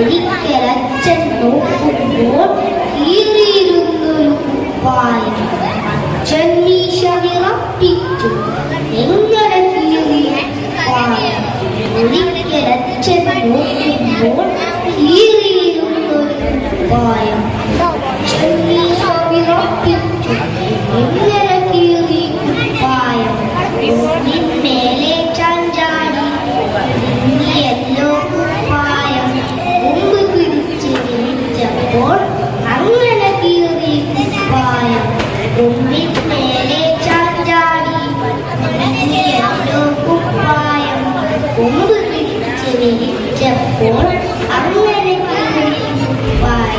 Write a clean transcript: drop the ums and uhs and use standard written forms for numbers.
ഒരിക്കലച്ഛൻ നോക്കുമ്പോൾ കീറിയിരുന്നൊരു കുപ്പായം. അച്ഛൻ മീശ വിറപ്പിച്ചു. എങ്ങനെ കീറി കുപ്പായം? ഒരിക്കലച്ഛൻ നോക്കുമ്പോൾ കീറിയിരുന്നൊരു കുപ്പായം. അച്ഛൻ മീശ വിറപ്പിച്ചു. എങ്ങനെ കീറി കുപ്പായം? മേലെ ചാഞ്ചാടി ല്ലോ കുപ്പായം. മുമ്പ് പിടിച്ച് വിളിച്ചപ്പോൾ അങ്ങനെ കീറി കുപ്പായം. മേലെ ചാഞ്ചാടി ല്ലോ കുപ്പായം. മുമ്പ് പിടിച്ച് വിളിച്ചപ്പോൾ അങ്ങനെ കീറി കുപ്പായം.